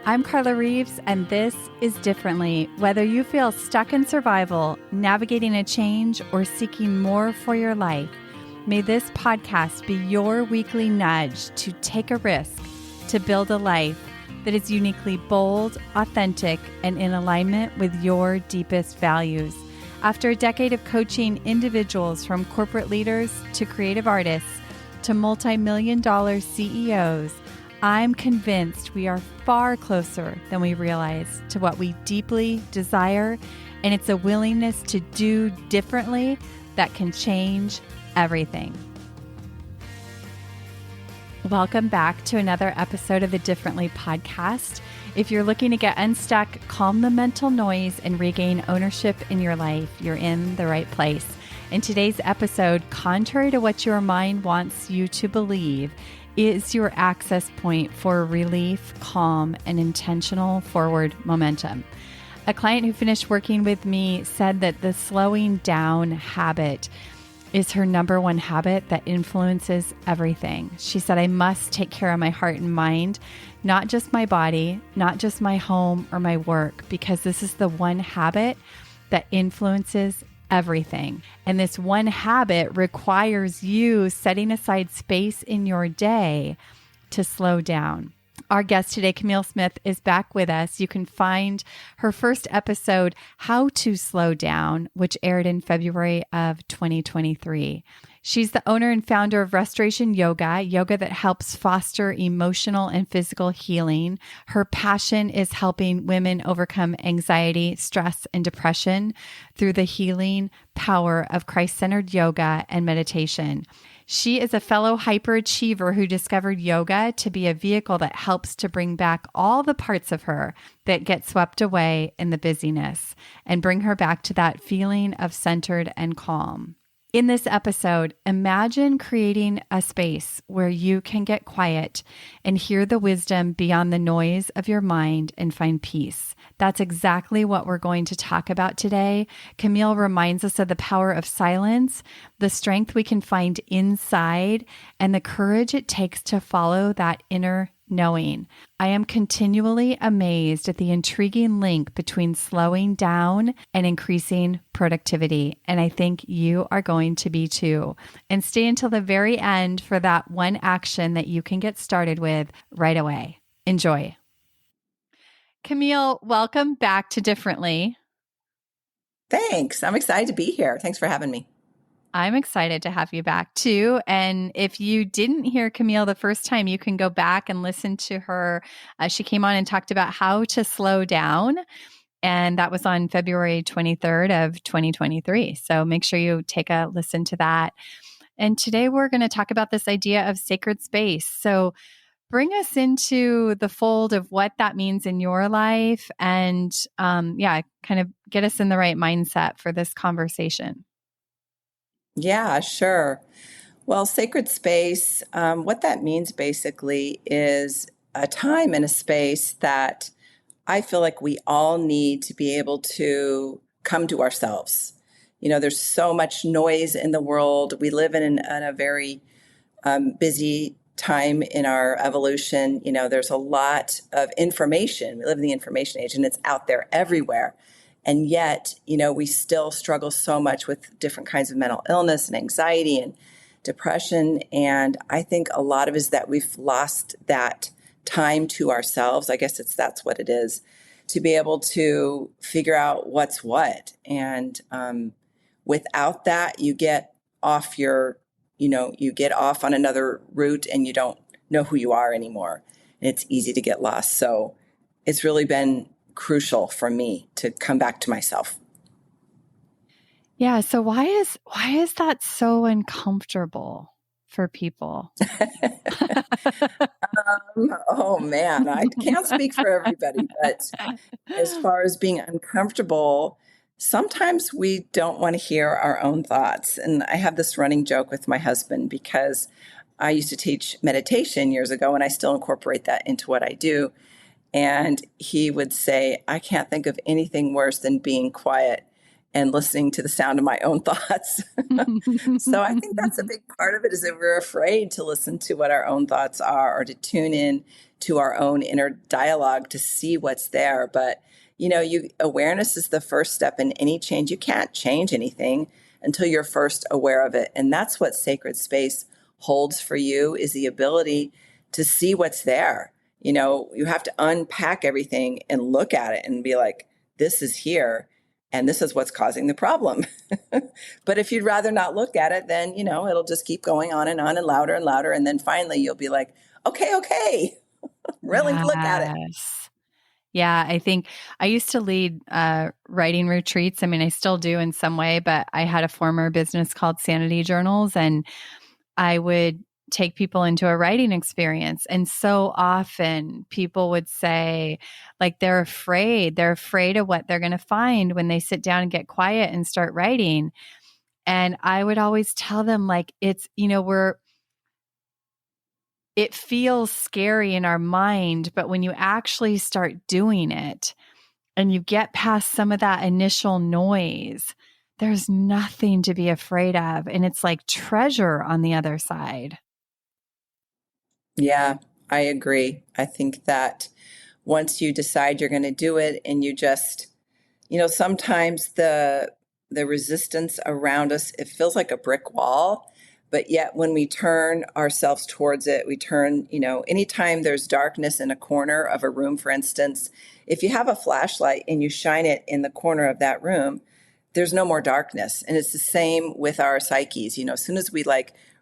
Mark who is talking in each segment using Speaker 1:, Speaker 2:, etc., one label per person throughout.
Speaker 1: I'm Carla Reeves, and this is Differently. Whether you feel stuck in survival, navigating a change, or seeking more for your life, may this podcast be your weekly nudge to take a risk, to build a life that is uniquely bold, authentic, and in alignment with your deepest values. After a decade of coaching individuals from corporate leaders to creative artists to multi-million-dollar CEOs, I'm convinced we are far closer than we realize to what we deeply desire, and it's a willingness to do differently that can change everything. Welcome back to another episode of the Differently podcast. If you're looking to get unstuck, calm the mental noise, and regain ownership in your life, you're in the right place. In today's episode, contrary to what your mind wants you to believe, is your access point for relief, calm, and intentional forward momentum. A client who finished working with me said that the slowing down habit is her number one habit that influences everything. She said, I must take care of my heart and mind, not just my body, not just my home or my work, because this is the one habit that influences everything. And this one habit requires you setting aside space in your day to slow down. Our guest today, Camille Smith, is back with us. You can find her first episode, How to Slow Down, which aired in February of 2023. She's the owner and founder of Restoration Yoga that helps foster emotional and physical healing. Her passion is helping women overcome anxiety, stress, and depression through the healing power of Christ-centered yoga and meditation. She is a fellow hyperachiever who discovered yoga to be a vehicle that helps to bring back all the parts of her that get swept away in the busyness and bring her back to that feeling of centered and calm. In this episode, imagine creating a space where you can get quiet and hear the wisdom beyond the noise of your mind and find peace. That's exactly what we're going to talk about today. Camille reminds us of the power of silence, the strength we can find inside, and the courage it takes to follow that inner knowing. I am continually amazed at the intriguing link between slowing down and increasing productivity, and I think you are going to be too. And stay until the very end for that one action that you can get started with right away. Enjoy. Camille, welcome back to Differently.
Speaker 2: Thanks. I'm excited to be here. Thanks for having me.
Speaker 1: I'm excited to have you back too. And if you didn't hear Camille the first time, you can go back and listen to her. She came on and talked about how to slow down. And that was on February 23rd of 2023. So make sure you take a listen to that. And today we're going to talk about this idea of sacred space. So bring us into the fold of what that means in your life and kind of get us in the right mindset for this conversation.
Speaker 2: Yeah, sure. Well, sacred space, what that means basically is a time and a space that I feel like we all need to be able to come to ourselves. You know, there's so much noise in the world. We live in a very busy time in our evolution. You know, there's a lot of information. We live in the information age and it's out there everywhere. And yet, you know, we still struggle so much with different kinds of mental illness and anxiety and depression. And I think a lot of it is that we've lost that time to ourselves. I guess that's what it is, to be able to figure out what's what. And without that, you get off you get off on another route and you don't know who you are anymore. And it's easy to get lost. So it's really been crucial for me to come back to myself.
Speaker 1: Yeah. So why is that so uncomfortable for people?
Speaker 2: Oh man, I can't speak for everybody, but as far as being uncomfortable, sometimes we don't want to hear our own thoughts. And I have this running joke with my husband because I used to teach meditation years ago and I still incorporate that into what I do. And he would say, I can't think of anything worse than being quiet and listening to the sound of my own thoughts. So I think that's a big part of it, is that we're afraid to listen to what our own thoughts are, or to tune in to our own inner dialogue to see what's there. But awareness is the first step in any change. You can't change anything until you're first aware of it. And that's what sacred space holds for you, is the ability to see what's there. You have to unpack everything and look at it and be like, this is here and this is what's causing the problem. But if you'd rather not look at it, then, it'll just keep going on and louder and louder. And then finally you'll be like, okay, willing to look at it.
Speaker 1: Yes. Yeah, I think I used to lead writing retreats. I mean, I still do in some way, but I had a former business called Sanity Journals, and I would take people into a writing experience. And so often people would say, like, they're afraid of what they're going to find when they sit down and get quiet and start writing. And I would always tell them, like, it's, it feels scary in our mind, but when you actually start doing it and you get past some of that initial noise, there's nothing to be afraid of. And it's like treasure on the other side.
Speaker 2: Yeah, I agree. I think that once you decide you're going to do it, and you just, sometimes the resistance around us, it feels like a brick wall. But yet when we turn ourselves towards it, we turn, anytime there's darkness in a corner of a room, for instance, if you have a flashlight and you shine it in the corner of that room, there's no more darkness. And it's the same with our psyches. As soon as we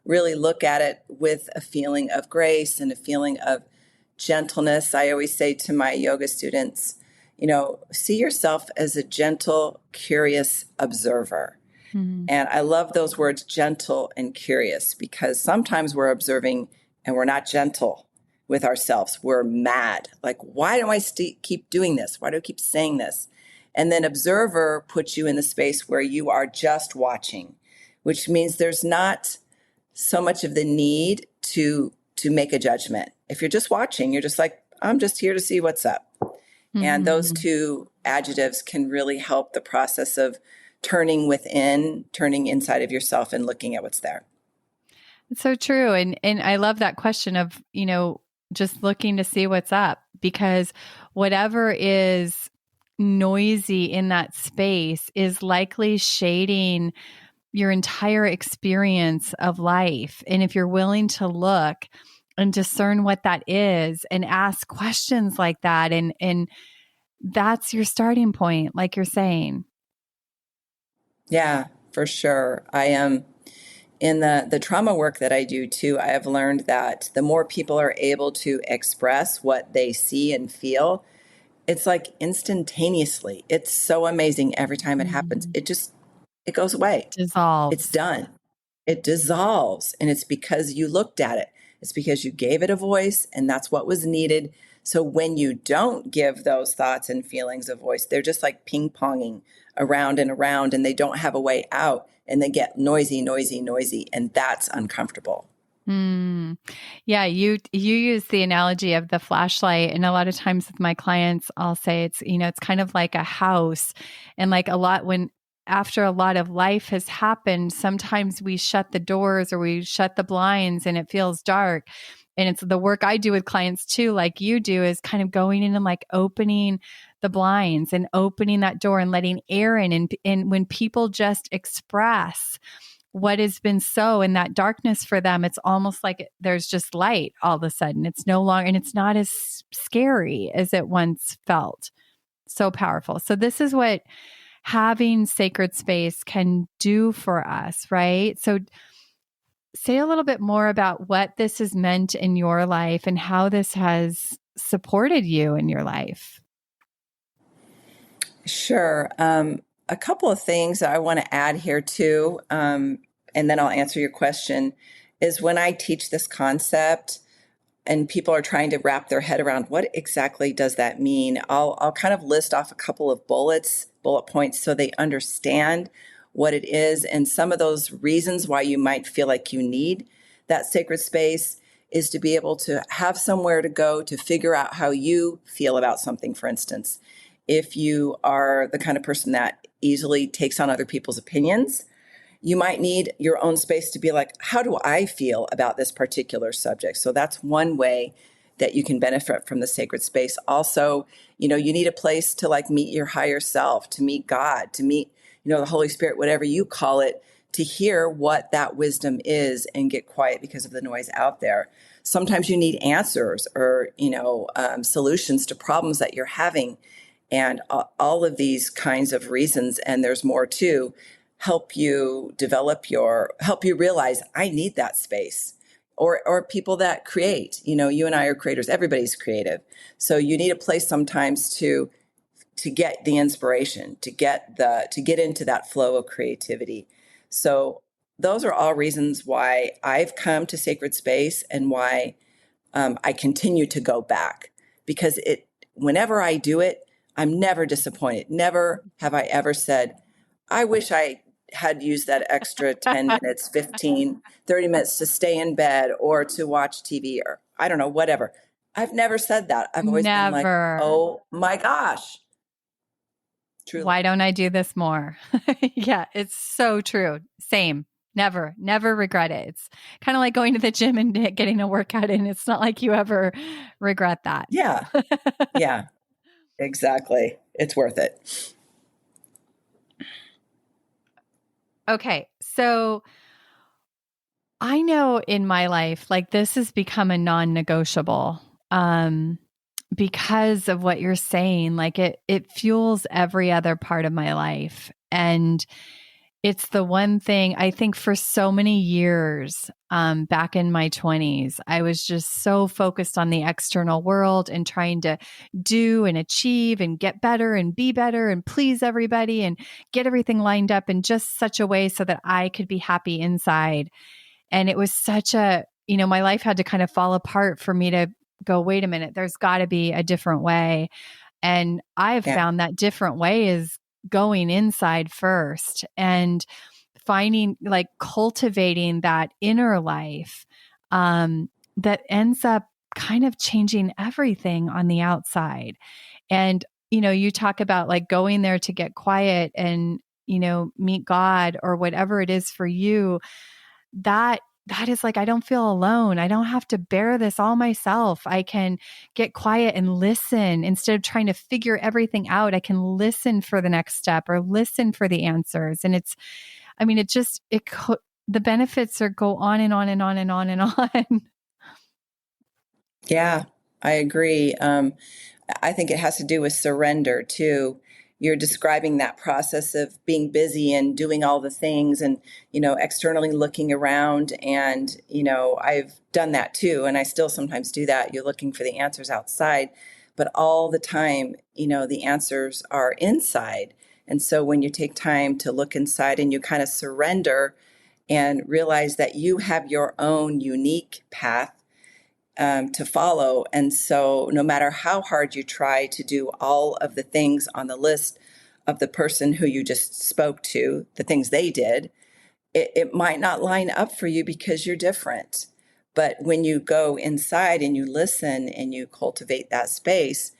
Speaker 2: really look at it with a feeling of grace and a feeling of gentleness, I always say to my yoga students, see yourself as a gentle, curious observer. Mm-hmm. And I love those words, gentle and curious, because sometimes we're observing and we're not gentle with ourselves. We're mad. Like, why do I keep doing this? Why do I keep saying this? And then observer puts you in the space where you are just watching, which means there's not so much of the need to make a judgment. If you're just watching, you're just like, I'm just here to see what's up. Mm-hmm. And those two adjectives can really help the process of turning within, turning inside of yourself and looking at what's there.
Speaker 1: It's so true. And I love that question of, just looking to see what's up, because whatever is noisy in that space is likely shading your entire experience of life. And if you're willing to look and discern what that is and ask questions like that, and that's your starting point, like you're saying.
Speaker 2: Yeah, for sure. I am in the trauma work that I do too. I have learned that the more people are able to express what they see and feel, it's like instantaneously. It's so amazing every time it happens. It goes away.
Speaker 1: Dissolves.
Speaker 2: It's done. It dissolves. And it's because you looked at it. It's because you gave it a voice, and that's what was needed. So when you don't give those thoughts and feelings a voice, they're just like ping-ponging around and around, and they don't have a way out, and they get noisy, and that's uncomfortable.
Speaker 1: Yeah, you use the analogy of the flashlight, and a lot of times with my clients, I'll say it's kind of like a house, and like after a lot of life has happened, sometimes we shut the doors or we shut the blinds and it feels dark. And it's the work I do with clients too, like you do, is kind of going in and like opening the blinds and opening that door and letting air in. And when people just express what has been so in that darkness for them, it's almost like there's just light all of a sudden. It's no longer, and it's not as scary as it once felt. So powerful. So this is what having sacred space can do for us, right? So say a little bit more about what this has meant in your life and how this has supported you in your life.
Speaker 2: Sure. A couple of things that I want to add here too, and then I'll answer your question, is when I teach this concept and people are trying to wrap their head around what exactly does that mean, I'll kind of list off a couple of bullet points so they understand what it is. And some of those reasons why you might feel like you need that sacred space is to be able to have somewhere to go to figure out how you feel about something, for instance. If you are the kind of person that easily takes on other people's opinions, you might need your own space to be like, how do I feel about this particular subject? So that's one way that you can benefit from the sacred space. Also, you need a place to like meet your higher self, to meet God, to meet, the Holy Spirit, whatever you call it, to hear what that wisdom is and get quiet because of the noise out there. Sometimes you need answers or, solutions to problems that you're having. And all of these kinds of reasons, and there's more too, help you realize I need that space. Or people that create, you and I are creators, everybody's creative. So you need a place sometimes to get the inspiration, to get into that flow of creativity. So those are all reasons why I've come to sacred space and why I continue to go back, because whenever I do it, I'm never disappointed. Never have I ever said, I wish I had used that extra 10 minutes, 15, 30 minutes to stay in bed or to watch TV or I don't know, whatever. I've never said that. I've always been like, oh my gosh.
Speaker 1: Truly. Why don't I do this more? Yeah, it's so true. Same. Never regret it. It's kind of like going to the gym and getting a workout in. It's not like you ever regret that.
Speaker 2: Yeah. Yeah, exactly. It's worth it.
Speaker 1: Okay. So I know in my life, like this has become a non-negotiable, because of what you're saying. Like it fuels every other part of my life. And it's the one thing I think for so many years, back in my 20s, I was just so focused on the external world and trying to do and achieve and get better and be better and please everybody and get everything lined up in just such a way so that I could be happy inside. And it was such my life had to kind of fall apart for me to go, wait a minute, there's got to be a different way. And I've found that different way is going inside first and finding, like, cultivating that inner life that ends up kind of changing everything on the outside. And, you talk about like going there to get quiet and, meet God or whatever it is for you, that is like, I don't feel alone. I don't have to bear this all myself. I can get quiet and listen instead of trying to figure everything out. I can listen for the next step or listen for the answers. And the benefits go on and on and on and on and on.
Speaker 2: Yeah, I agree. I think it has to do with surrender too. You're describing that process of being busy and doing all the things and, externally looking around. And, I've done that too. And I still sometimes do that. You're looking for the answers outside, but all the time, the answers are inside. And so when you take time to look inside and you kind of surrender and realize that you have your own unique path to follow. And so no matter how hard you try to do all of the things on the list of the person who you just spoke to, the things they did, it might not line up for you because you're different. But when you go inside and you listen and you cultivate that space,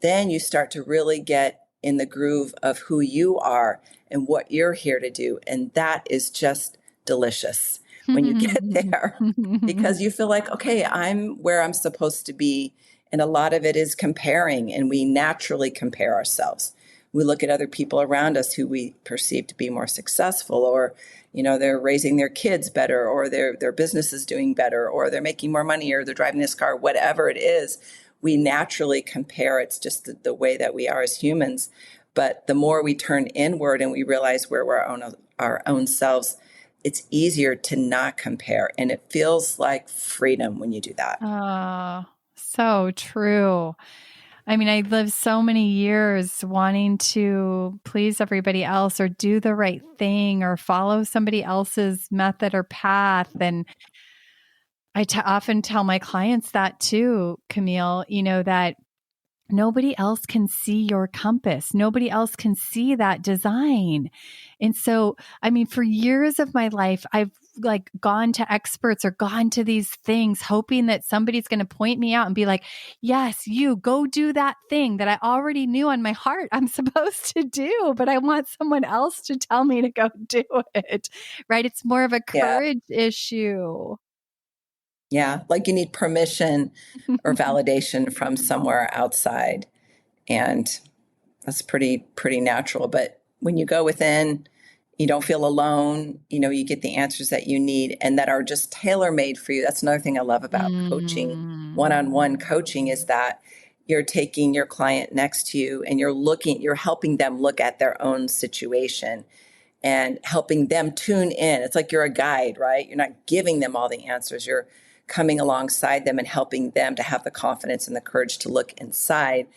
Speaker 2: then you start to really get in the groove of who you are and what you're here to do. And that is just delicious when you get there, because you feel like, okay, I'm where I'm supposed to be. And a lot of it is comparing, and we naturally compare ourselves. We look at other people around us who we perceive to be more successful, or, they're raising their kids better, or their business is doing better, or they're making more money, or they're driving this car, whatever it is. We naturally compare. It's just the way that we are as humans. But the more we turn inward and we realize where we're our own selves, it's easier to not compare. And it feels like freedom when you do that.
Speaker 1: Oh, so true. I mean, I lived so many years wanting to please everybody else or do the right thing or follow somebody else's method or path. And I often tell my clients that too, Camille, that nobody else can see your compass. Nobody else can see that design. And so, I mean, for years of my life, I've like gone to experts or gone to these things, hoping that somebody's going to point me out and be like, yes, you go do that thing that I already knew on my heart I'm supposed to do, but I want someone else to tell me to go do it. Right? It's more of a
Speaker 2: Yeah.
Speaker 1: courage issue.
Speaker 2: Yeah. Like you need permission or validation from somewhere outside. And that's pretty natural. But when you go within, you don't feel alone. You get the answers that you need and that are just tailor made for you. That's another thing I love about coaching,
Speaker 1: Mm.
Speaker 2: one-on-one coaching, is that you're taking your client next to you and you're helping them look at their own situation and helping them tune in. It's like you're a guide, right? You're not giving them all the answers. You're coming alongside them and helping them to have the confidence and the courage to look inside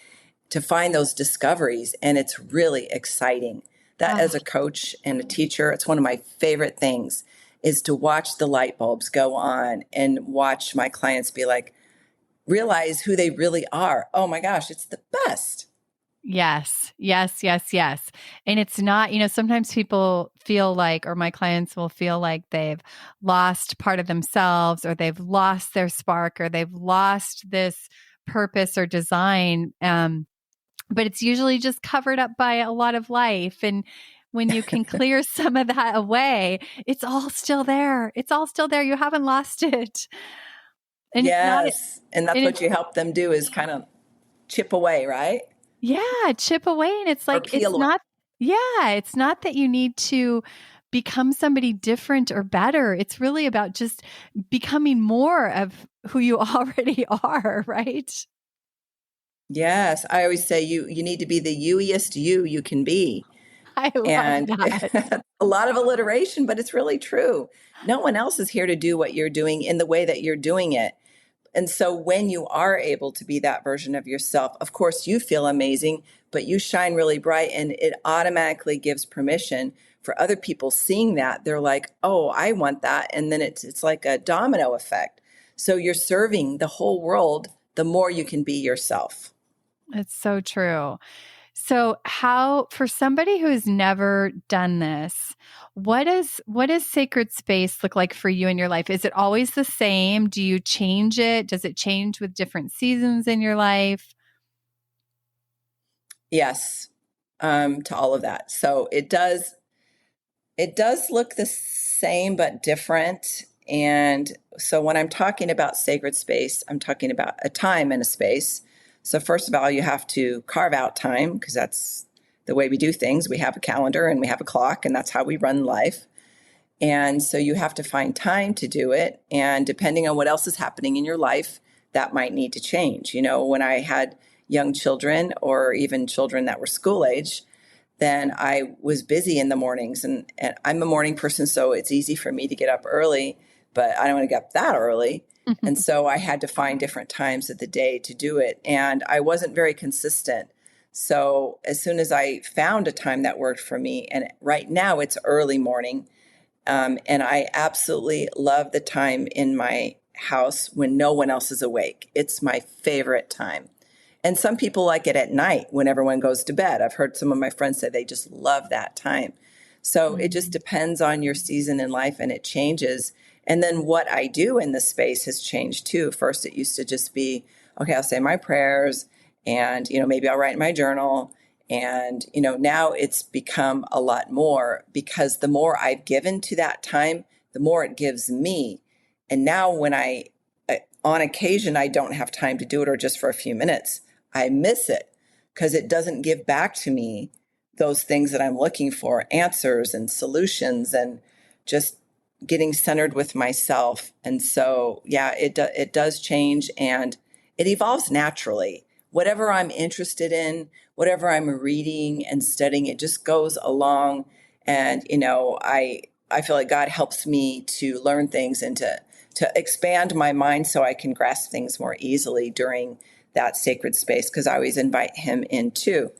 Speaker 2: to find those discoveries. And it's really exciting. That,
Speaker 1: Oh,
Speaker 2: as a coach and a teacher, it's one of my favorite things, is to watch the light bulbs go on and watch my clients be like, realize who they really are. Oh my gosh, it's the best.
Speaker 1: yes, yes, yes, yes. And it's not, sometimes people feel like, or my clients will feel like they've lost part of themselves, or they've lost their spark, or they've lost this purpose or design. But it's usually just covered up by a lot of life. And when you can clear some of that away, it's all still there. It's all still there. You haven't lost it. And it's not,
Speaker 2: Yes. And that's
Speaker 1: and
Speaker 2: what
Speaker 1: it's,
Speaker 2: you help them do, is kind of chip away, right?
Speaker 1: yeah, chip away. And it's
Speaker 2: Or
Speaker 1: like,
Speaker 2: peel away.
Speaker 1: it's not that you need to become somebody different or better. It's really about just becoming more of who you already are, right?
Speaker 2: Yes. I always say you need to be the youiest you can be.
Speaker 1: I love
Speaker 2: And
Speaker 1: that.
Speaker 2: a lot of alliteration, but it's really true. No one else is here to do what you're doing in the way that you're doing it. And so when you are able to be that version of yourself, of course, you feel amazing, but you shine really bright, and it automatically gives permission for other people seeing that. They're like, oh, I want that. And then it's like a domino effect. So you're serving the whole world the more you can be yourself.
Speaker 1: It's so true. So how, for somebody who's never done this, what does sacred space look like for you in your life? Is it always the same? Do you change it? Does it change with different seasons in your life?
Speaker 2: Yes, to all of that. So it does look the same but different. And so when I'm talking about sacred space, I'm talking about a time and a space. So first of all, you have to carve out time, because that's the way we do things. We have a calendar and we have a clock, and that's how we run life. And so you have to find time to do it. And depending on what else is happening in your life, that might need to change. When I had young children, or even children that were school age, then I was busy in the mornings. And I'm a morning person, so it's easy for me to get up early, but I don't want to get up that early. And so I had to find different times of the day to do it. And I wasn't very consistent. So as soon as I found a time that worked for me, and right now it's early morning, and I absolutely love the time in my house when no one else is awake. It's my favorite time. And some people like it at night when everyone goes to bed. I've heard some of my friends say they just love that time. So it just
Speaker 1: Mhm.
Speaker 2: depends on your season in life, and it changes. And then what I do in the space has changed too. First, it used to just be, okay, I'll say my prayers, and, maybe I'll write in my journal. And, now it's become a lot more, because the more I've given to that time, the more it gives me. And now when on occasion, I don't have time to do it, or just for a few minutes, I miss it, because it doesn't give back to me those things that I'm looking for, answers and solutions, and just getting centered with myself. And so, yeah, it does change, and it evolves naturally. Whatever I'm interested in, whatever I'm reading and studying, it just goes along. And, I feel like God helps me to learn things and to expand my mind so I can grasp things more easily during that sacred space, because I always invite him in too.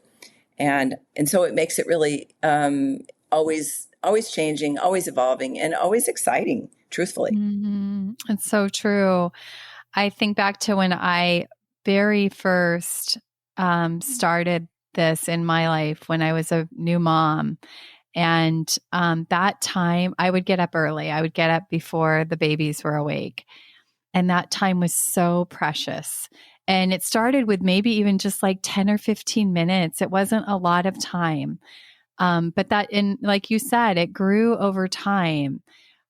Speaker 2: And so it makes it really always changing, always evolving, and always exciting, truthfully.
Speaker 1: Mhm. It's so true. I think back to when I very first started this in my life when I was a new mom. And that time I would get up early. I would get up before the babies were awake. And that time was so precious. And it started with maybe even just like 10 or 15 minutes. It wasn't a lot of time. But that, and like you said, it grew over time.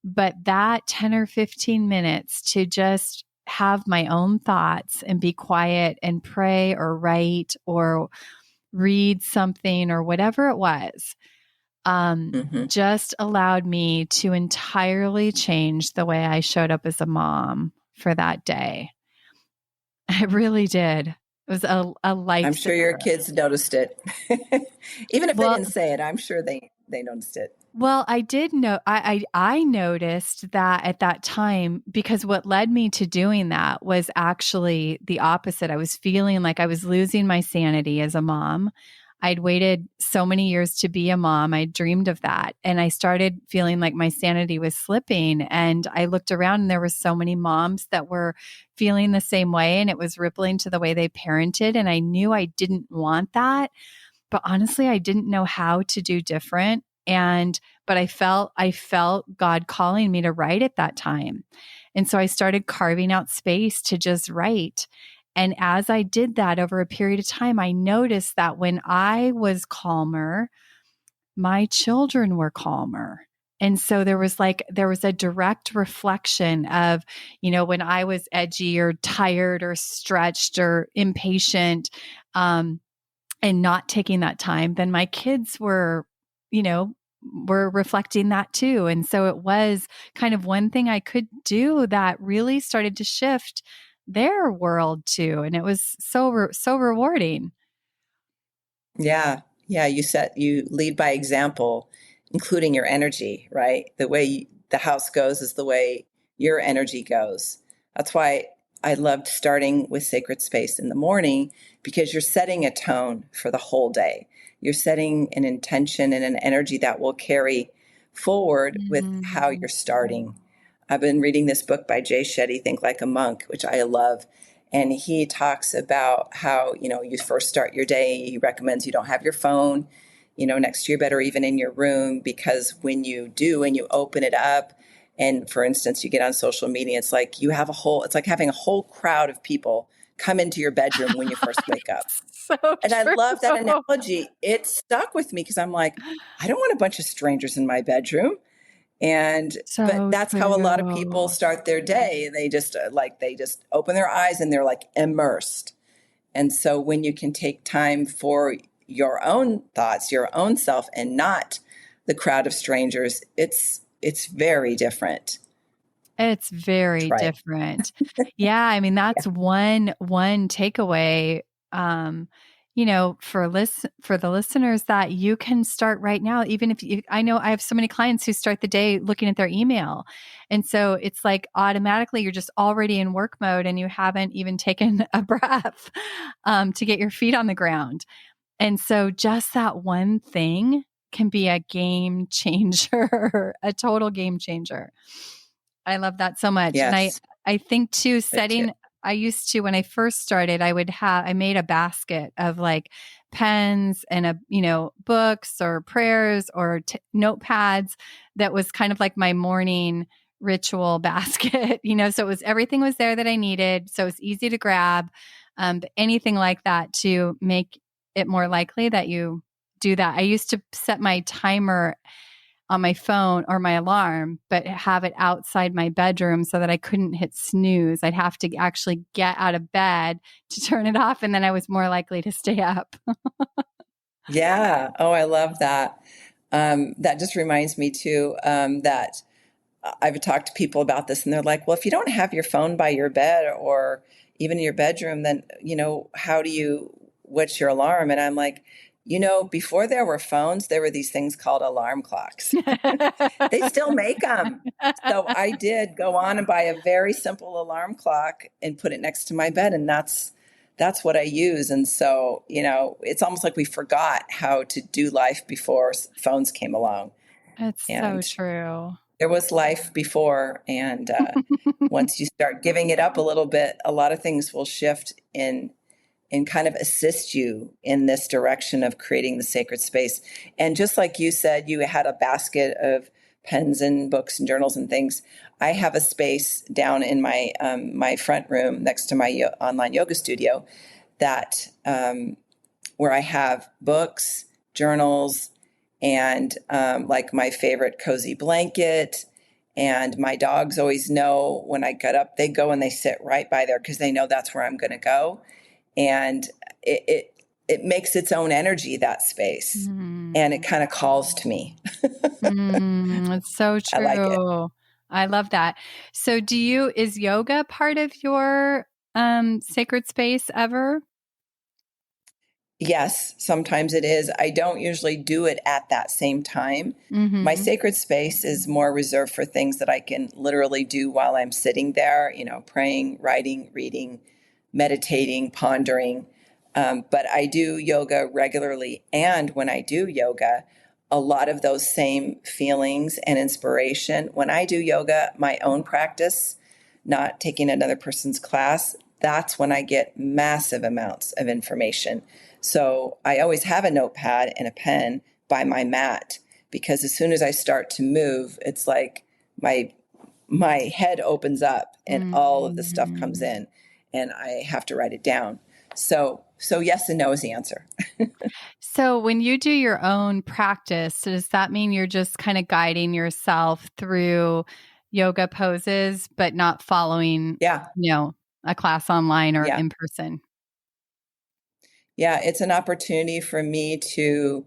Speaker 1: But that 10 or 15 minutes to just have my own thoughts and be quiet and pray or write or read something or whatever it was,
Speaker 2: Mm-hmm.
Speaker 1: just allowed me to entirely change the way I showed up as a mom for that day. It really did. It was a
Speaker 2: I'm sure your
Speaker 1: lifesaver.
Speaker 2: kids noticed it. Even if they
Speaker 1: Well,
Speaker 2: didn't say it, I'm sure they noticed it.
Speaker 1: Well, I did know I noticed that at that time, because what led me to doing that was actually the opposite. I was feeling like I was losing my sanity as a mom. I'd waited so many years to be a mom. I dreamed of that. And I started feeling like my sanity was slipping. And I looked around and there were so many moms that were feeling the same way, and it was rippling to the way they parented. And I knew I didn't want that. But honestly, I didn't know how to do different. But I felt God calling me to write at that time. And so I started carving out space to just write. And as I did that over a period of time, I noticed that when I was calmer, my children were calmer. And so there was a direct reflection of, when I was edgy or tired or stretched or impatient, and not taking that time, then my kids you know, were reflecting that too. And so it was kind of one thing I could do that really started to shift their world too. And it was so rewarding.
Speaker 2: Yeah. Yeah. You lead by example, including your energy, right? The way the house goes is the way your energy goes. That's why I loved starting with sacred space in the morning, because you're setting a tone for the whole day. You're setting an intention and an energy that will carry forward with how
Speaker 1: Mhm.
Speaker 2: you're starting. I've been reading this book by Jay Shetty, Think Like a Monk, which I love. And he talks about how, you first start your day. He recommends you don't have your phone, next to your bed or even in your room, because when you do and you open it up, and for instance, you get on social media, it's like it's like having a whole crowd of people come into your bedroom when you first wake up.
Speaker 1: So
Speaker 2: And I
Speaker 1: true.
Speaker 2: love that analogy. It stuck with me because I'm like, I don't want a bunch of strangers in my bedroom. But
Speaker 1: So
Speaker 2: that's how a lot of people
Speaker 1: true.
Speaker 2: start their day. They just open their eyes and they're like immersed. And so when you can take time for your own thoughts, your own self, and not the crowd of strangers, it's very different.
Speaker 1: It's
Speaker 2: That's
Speaker 1: very
Speaker 2: right.
Speaker 1: different. Yeah, I mean, that's one takeaway, um, for the listeners, that you can start right now. Even if I know I have so many clients who start the day looking at their email. And so it's like automatically you're just already in work mode and you haven't even taken a breath, to get your feet on the ground. And so just that one thing can be a game changer, a total game changer. I love that so much. And
Speaker 2: Yes,
Speaker 1: I think too,
Speaker 2: I do.
Speaker 1: I used to, when I first started, I made a basket of like pens and books or prayers or notepads. That was kind of like my morning ritual basket, so everything was there that I needed. So it's easy to grab, but anything like that to make it more likely that you do that. I used to set my timer on my phone or my alarm, but have it outside my bedroom so that I couldn't hit snooze. I'd have to actually get out of bed to turn it off, and then I was more likely to stay up.
Speaker 2: Yeah. Oh, I love that. That just reminds me too, that I've talked to people about this and they're like, well, if you don't have your phone by your bed or even in your bedroom, then, what's your alarm? And I'm like, before there were phones, there were these things called alarm clocks. They still make them. So I did go on and buy a very simple alarm clock and put it next to my bed. And that's what I use. And so, it's almost like we forgot how to do life before phones came along.
Speaker 1: It's so
Speaker 2: And
Speaker 1: true.
Speaker 2: there was life before. And once you start giving it up a little bit, a lot of things will shift and kind of assist you in this direction of creating the sacred space. And just like you said, you had a basket of pens and books and journals and things. I have a space down in my front room next to my online yoga studio that where I have books, journals, and like my favorite cozy blanket. And my dogs always know when I get up, they go and they sit right by there because they know that's where I'm going to go. And it makes its own energy, that space. And it kind of calls to me.
Speaker 1: It's so
Speaker 2: I like it.
Speaker 1: true. I love that. So is yoga part of your sacred space ever?
Speaker 2: Yes, sometimes it is. I don't usually do it at that same time. My
Speaker 1: Mm-hmm.
Speaker 2: sacred space is more reserved for things that I can literally do while I'm sitting there, praying, writing, reading, meditating, pondering. But I do yoga regularly. And when I do yoga, a lot of those same feelings and inspiration, when I do yoga, my own practice, not taking another person's class, that's when I get massive amounts of information. So I always have a notepad and a pen by my mat because as soon as I start to move, it's like my head opens up and all of the stuff comes in and I have to write it down. So yes and no is the answer.
Speaker 1: So when you do your own practice, does that mean you're just kind of guiding yourself through yoga poses, but not following,
Speaker 2: Yeah.
Speaker 1: a class online or
Speaker 2: Yeah.
Speaker 1: in person?
Speaker 2: Yeah. It's an opportunity for me to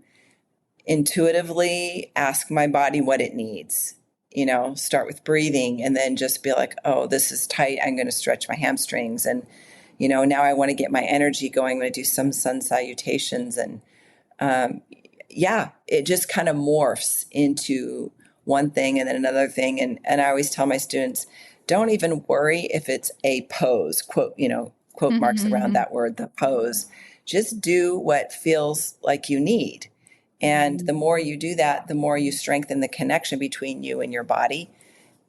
Speaker 2: intuitively ask my body what it needs. Start with breathing and then just be like, oh, this is tight. I'm going to stretch my hamstrings. And, now I want to get my energy going. I'm going to do some sun salutations. And it just kind of morphs into one thing and then another thing. And I always tell my students, don't even worry if it's a pose, quote marks around that word, the pose. Just do what feels like you need. And the more you do that, the more you strengthen the connection between you and your body.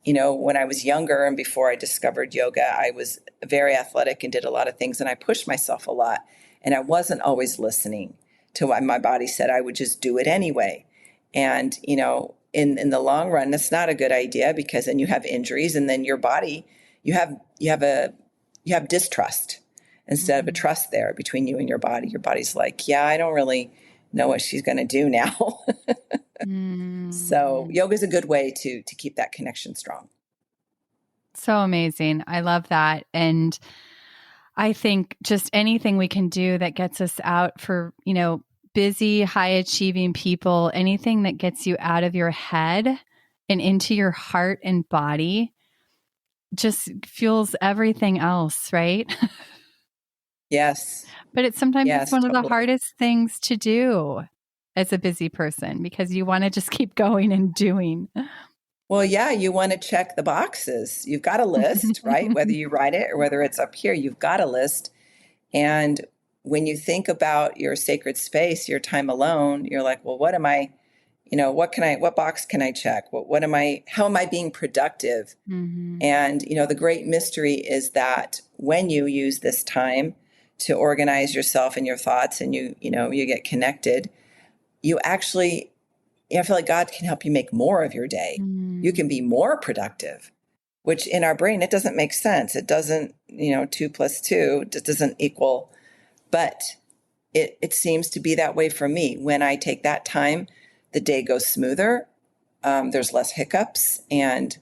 Speaker 2: When I was younger and before I discovered yoga, I was very athletic and did a lot of things and I pushed myself a lot. And I wasn't always listening to what my body said. I would just do it anyway. And, in the long run, that's not a good idea because then you have injuries and then your body, you have distrust instead of a trust there between you and your body. Your body's like, yeah, I don't really know what she's going to do now. So yoga is a good way to keep that connection strong.
Speaker 1: So amazing. I love that. And I think just anything we can do that gets us out for, busy, high achieving people, anything that gets you out of your head and into your heart and body just fuels everything else, right?
Speaker 2: Yes.
Speaker 1: But sometimes it's
Speaker 2: Yes,
Speaker 1: one of the
Speaker 2: totally.
Speaker 1: hardest things to do as a busy person because you want to just keep going and doing.
Speaker 2: Well, yeah, you want to check the boxes. You've got a list, right? Whether you write it or whether it's up here, you've got a list. And when you think about your sacred space, your time alone, you're like, well, what am I, what box can I check? How am I being productive? And, the great mystery is that when you use this time to organize yourself and your thoughts and you get connected, you actually, I feel like God can help you make more of your day. You can be more productive, which in our brain, it doesn't make sense. It doesn't, 2 + 2 just doesn't equal, but it seems to be that way for me. When I take that time, the day goes smoother. There's less hiccups and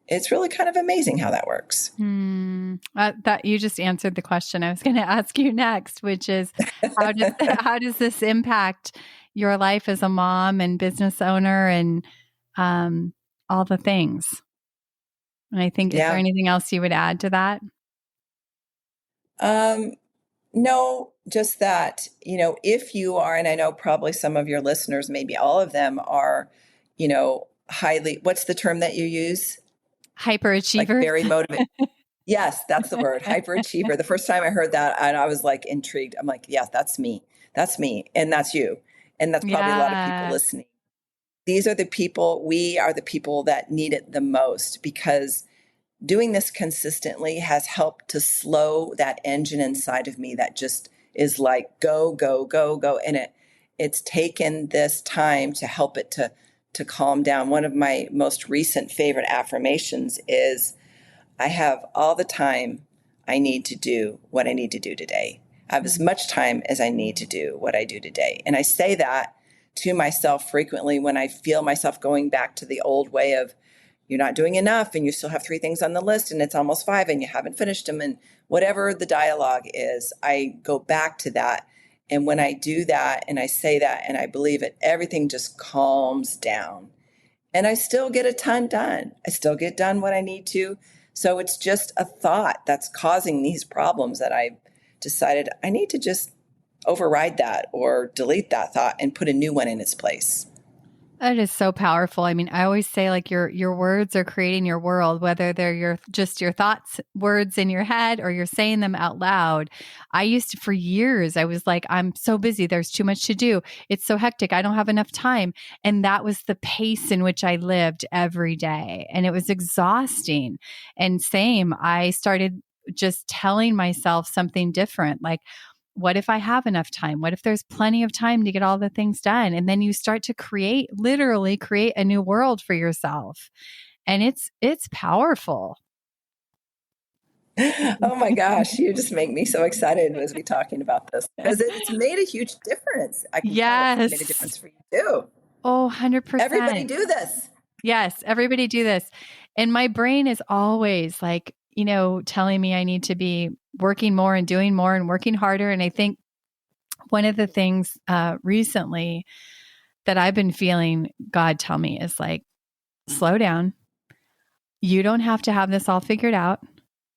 Speaker 2: it's really kind of amazing how that works.
Speaker 1: That you just answered the question I was going to ask you next, which is how does this impact your life as a mom and business owner and all the things? And I think, is there
Speaker 2: Yeah.
Speaker 1: anything else you would add to that?
Speaker 2: No, just that, if you are, and I know probably some of your listeners, maybe all of them are, highly, what's the term that you use? Like
Speaker 1: Hyperachievers.
Speaker 2: very motivated. Yes, that's the word, hyperachiever. The first time I heard that, and I was like intrigued. I'm like, yes, that's me. That's me. And that's you. And that's probably a lot of people
Speaker 1: Yeah.
Speaker 2: listening. We are the people that need it the most because doing this consistently has helped to slow that engine inside of me that just is like go, go, go, go. And it's taken this time to help it to calm down. One of my most recent favorite affirmations is, I have all the time I need to do what I need to do today. I have as much time as I need to do what I do today. And I say that to myself frequently when I feel myself going back to the old way of, you're not doing enough and you still have 3 things on the list and it's almost 5 and you haven't finished them, and whatever the dialogue is, I go back to that. And when I do that and I say that and I believe it, everything just calms down. And I still get a ton done. I still get done what I need to. So it's just a thought that's causing these problems that I've decided I need to just override that or delete that thought and put a new one in its place.
Speaker 1: That is so powerful. I mean, I always say like your words are creating your world, whether they're just your thoughts, words in your head, or you're saying them out loud. I used to, for years, I was like, I'm so busy. There's too much to do. It's so hectic. I don't have enough time. And that was the pace in which I lived every day. And it was exhausting. And same, I started just telling myself something different. Like, what if I have enough time? What if there's plenty of time to get all the things done? And then you start to literally create a new world for yourself. And it's powerful.
Speaker 2: Oh my gosh, you just make me so excited as we talking about this, because it's made a huge difference. I can tell it's made a difference for you too.
Speaker 1: Oh, 100%.
Speaker 2: Everybody do this.
Speaker 1: Yes, everybody do this. And my brain is always like, telling me I need to be working more and doing more and working harder. And I think one of the things recently that I've been feeling God tell me is like, slow down. You don't have to have this all figured out.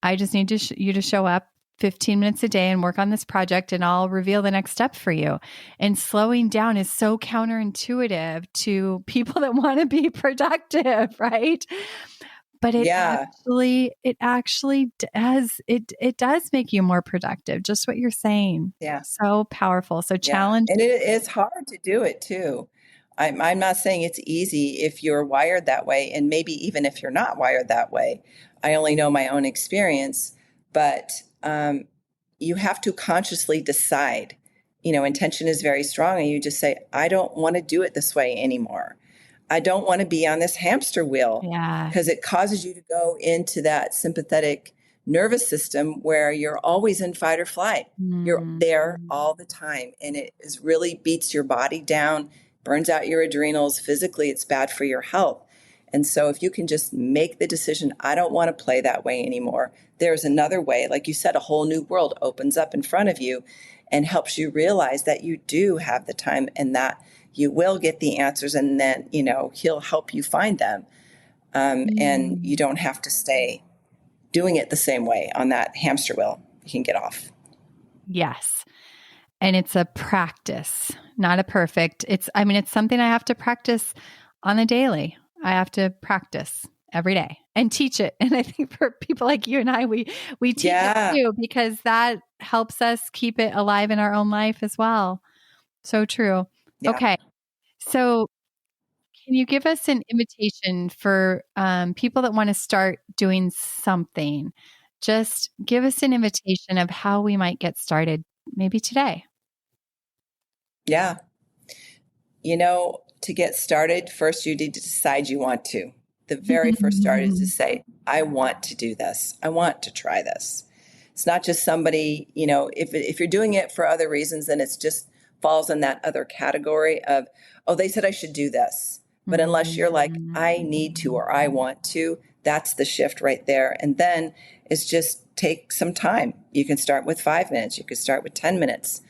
Speaker 1: I just need you to show up 15 minutes a day and work on this project, and I'll reveal the next step for you. And slowing down is so counterintuitive to people that want to be productive, right? But it actually does. It does make you more productive. Just what you're saying.
Speaker 2: Yeah.
Speaker 1: So powerful. So challenge.
Speaker 2: And it's hard to do it too. I'm not saying it's easy if you're wired that way, and maybe even if you're not wired that way. I only know my own experience, but you have to consciously decide. Intention is very strong, and you just say, I don't want to do it this way anymore. I don't want to be on this hamster wheel, because it causes you to go into that sympathetic nervous system where you're always in fight or flight. You're there all the time, and it really beats your body down, burns out your adrenals. Physically, it's bad for your health. And so if you can just make the decision, I don't want to play that way anymore. There's another way. Like you said, a whole new world opens up in front of you and helps you realize that you do have the time and that you will get the answers, and then, he'll help you find them. And you don't have to stay doing it the same way on that hamster wheel. You can get off.
Speaker 1: Yes. And it's a practice, not a perfect. It's something I have to practice on a daily. I have to practice every day and teach it. And I think for people like you and I, we teach it too, because that helps us keep it alive in our own life as well. So true. Yeah. Okay. So can you give us an invitation for people that want to start doing something? Just give us an invitation of how we might get started maybe today.
Speaker 2: Yeah. To get started, first you need to decide you want to. The very first start is to say, I want to do this. I want to try this. It's not just somebody, if you're doing it for other reasons, then it's just falls in that other category of, oh, they said I should do this. But unless you're like, I need to, or I want to, that's the shift right there. And then it's just take some time. You can start with 5 minutes. You could start with 10 minutes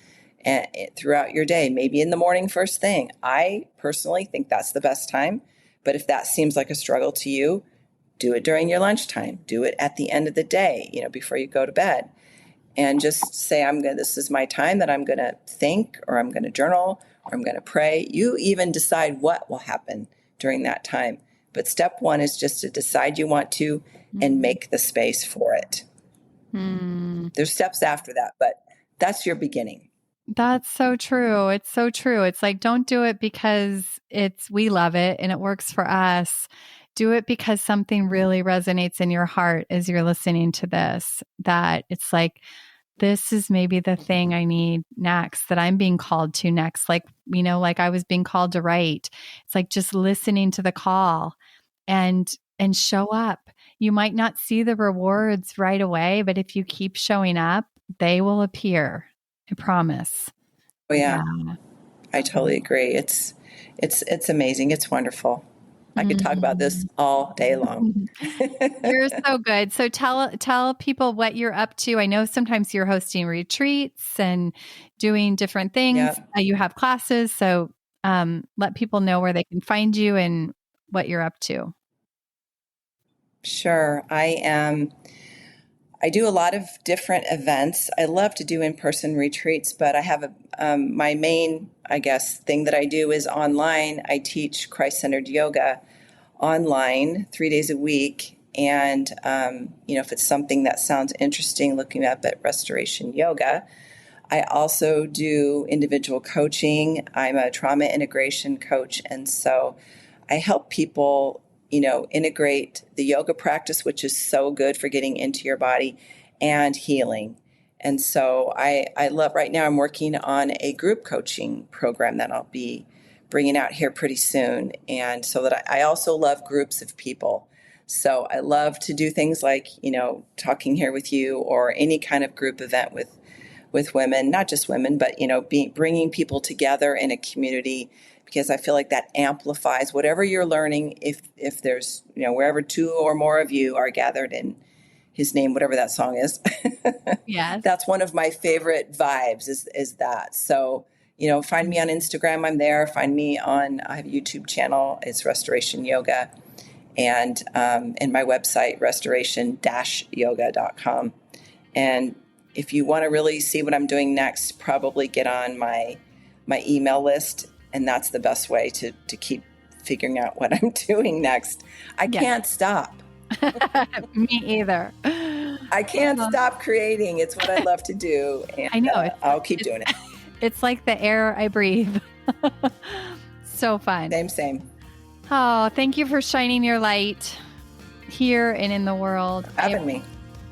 Speaker 2: throughout your day, maybe in the morning first thing. I personally think that's the best time. But if that seems like a struggle to you, do it during your lunchtime. Do it at the end of the day, before you go to bed. And just say, this is my time that I'm going to think, or I'm going to journal, or I'm going to pray. You even decide what will happen during that time. But step one is just to decide you want to and make the space for it. There's steps after that, but that's your beginning.
Speaker 1: That's so true. It's so true. It's like, don't do it because we love it and it works for us. Do it because something really resonates in your heart as you're listening to this, that it's like, this is maybe the thing I need next, that I'm being called to next. Like, like I was being called to write. It's like just listening to the call and show up. You might not see the rewards right away, but if you keep showing up, they will appear. I promise.
Speaker 2: Oh yeah. I totally agree. It's amazing. It's wonderful. I could talk about this all day long.
Speaker 1: You're so good. So tell people what you're up to. I know sometimes you're hosting retreats and doing different things.
Speaker 2: Yep.
Speaker 1: You have classes. So let people know where they can find you and what you're up to.
Speaker 2: Sure. I do a lot of different events. I love to do in-person retreats, but I have my main, I guess, thing that I do is online. I teach Christ-centered yoga online 3 days a week. And, if it's something that sounds interesting, looking up at Restoration Yoga. I also do individual coaching. I'm a trauma integration coach. And so I help people integrate the yoga practice, which is so good for getting into your body, and healing. And so I love, right now I'm working on a group coaching program that I'll be bringing out here pretty soon. And so that I also love groups of people. So I love to do things like, talking here with you, or any kind of group event with women, not just women, but, bringing people together in a community, because I feel like that amplifies whatever you're learning. If there's, wherever two or more of you are gathered in his name, whatever that song is.
Speaker 1: Yes.
Speaker 2: That's one of my favorite vibes is that. So, find me on Instagram. I'm there. Find me I have a YouTube channel. It's Restoration Yoga. And my website, restoration-yoga.com. And if you want to really see what I'm doing next, probably get on my email list. And that's the best way to keep figuring out what I'm doing next. I can't stop.
Speaker 1: Me either.
Speaker 2: I can't stop creating. It's what I love to do. And
Speaker 1: I know.
Speaker 2: I'll keep doing it.
Speaker 1: It's like the air I breathe. So fun.
Speaker 2: Same.
Speaker 1: Oh, thank you for shining your light here and in the world.
Speaker 2: Having me.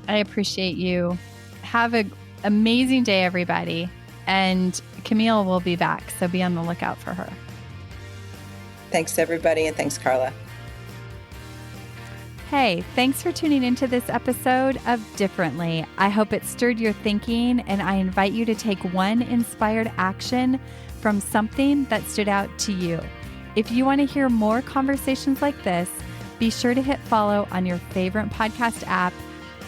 Speaker 1: I appreciate you. Have an amazing day, everybody. And Camille will be back, so be on the lookout for her.
Speaker 2: Thanks, everybody, and thanks, Carla.
Speaker 1: Hey, thanks for tuning into this episode of Differently. I hope it stirred your thinking, and I invite you to take one inspired action from something that stood out to you. If you want to hear more conversations like this, be sure to hit follow on your favorite podcast app.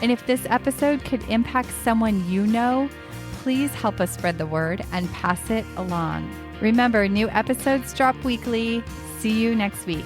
Speaker 1: And if this episode could impact someone you know, please help us spread the word and pass it along. Remember, new episodes drop weekly. See you next week.